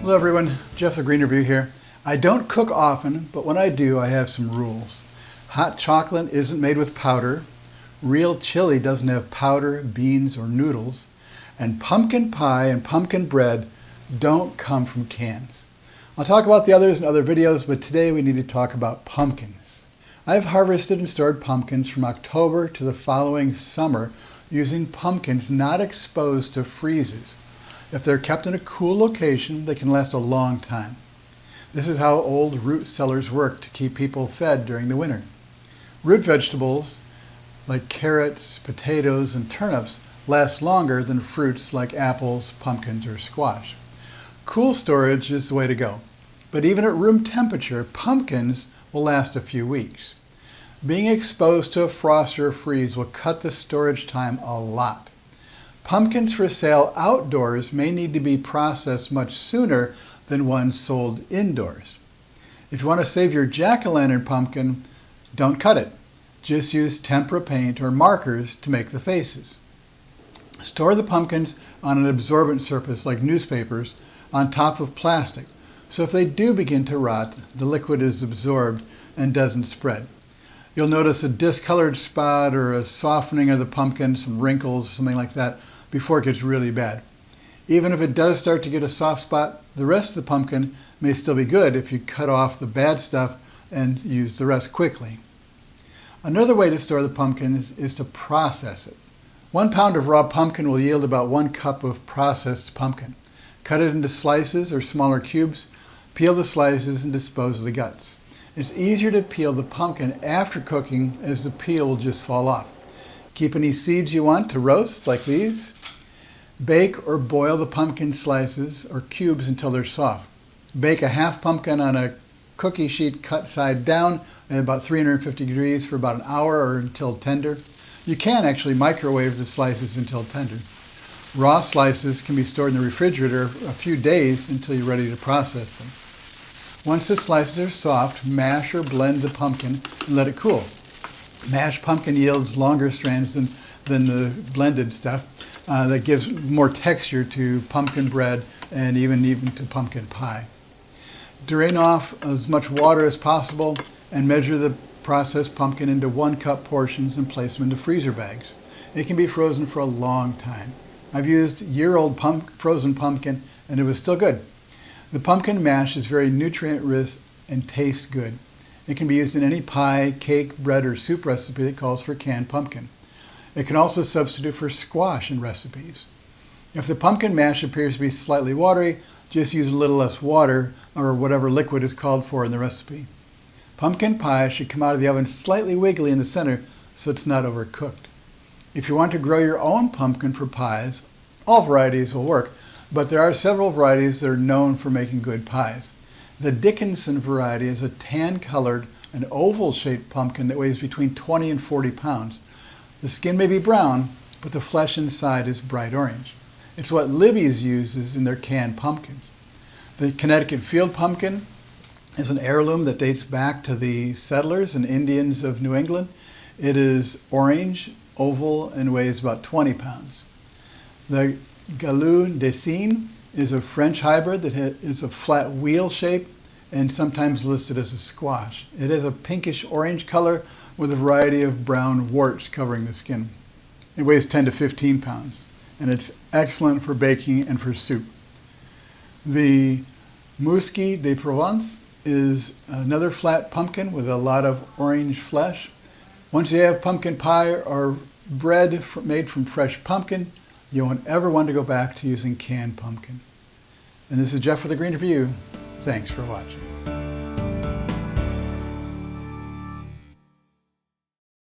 Hello everyone, Jeff the Green Review here. I don't cook often, but when I do, I have some rules. Hot chocolate isn't made with powder, real chili doesn't have powder, beans, or noodles, and pumpkin pie and pumpkin bread don't come from cans. I'll talk about the others in other videos, but today we need to talk about pumpkins. I've harvested and stored pumpkins from October to the following summer using pumpkins not exposed to freezes. If they're kept in a cool location, they can last a long time. This is how old root cellars work to keep people fed during the winter. Root vegetables like carrots, potatoes, and turnips last longer than fruits like apples, pumpkins, or squash. Cool storage is the way to go. But even at room temperature, pumpkins will last a few weeks. Being exposed to a frost or a freeze will cut the storage time a lot. Pumpkins for sale outdoors may need to be processed much sooner than ones sold indoors. If you want to save your jack-o'-lantern pumpkin, don't cut it. Just use tempera paint or markers to make the faces. Store the pumpkins on an absorbent surface like newspapers on top of plastic, so if they do begin to rot, the liquid is absorbed and doesn't spread. You'll notice a discolored spot or a softening of the pumpkin, some wrinkles, something like that, before it gets really bad. Even if it does start to get a soft spot, the rest of the pumpkin may still be good if you cut off the bad stuff and use the rest quickly. Another way to store the pumpkin is to process it. 1 pound of raw pumpkin will yield about 1 cup of processed pumpkin. Cut it into slices or smaller cubes, peel the slices and dispose of the guts. It's easier to peel the pumpkin after cooking as the peel will just fall off. Keep any seeds you want to roast, like these. Bake or boil the pumpkin slices or cubes until they're soft. Bake a half pumpkin on a cookie sheet cut side down at about 350 degrees for about an hour or until tender. You can actually microwave the slices until tender. Raw slices can be stored in the refrigerator a few days until you're ready to process them. Once the slices are soft, mash or blend the pumpkin and let it cool. Mashed pumpkin yields longer strands than the blended stuff. That gives more texture to pumpkin bread and even to pumpkin pie. Drain off as much water as possible and measure the processed pumpkin into 1 cup portions and place them into freezer bags. It can be frozen for a long time. I've used year-old frozen pumpkin and it was still good. The pumpkin mash is very nutrient-rich and tastes good. It can be used in any pie, cake, bread, or soup recipe that calls for canned pumpkin. It can also substitute for squash in recipes. If the pumpkin mash appears to be slightly watery, just use a little less water or whatever liquid is called for in the recipe. Pumpkin pie should come out of the oven slightly wiggly in the center so it's not overcooked. If you want to grow your own pumpkin for pies, all varieties will work, but there are several varieties that are known for making good pies. The Dickinson variety is a tan-colored and oval-shaped pumpkin that weighs between 20 and 40 pounds. The skin may be brown, but the flesh inside is bright orange. It's what Libby's uses in their canned pumpkins. The Connecticut field pumpkin is an heirloom that dates back to the settlers and Indians of New England. It is orange, oval, and weighs about 20 pounds. The Galou des Cygnes is a French hybrid that is a flat wheel shape and sometimes listed as a squash. It has a pinkish orange color with a variety of brown warts covering the skin. It weighs 10 to 15 pounds, and it's excellent for baking and for soup. The Musky de Provence is another flat pumpkin with a lot of orange flesh. Once you have pumpkin pie or bread made from fresh pumpkin, you won't ever want to go back to using canned pumpkin. And this is Jeff with the Green Review. Thanks for watching.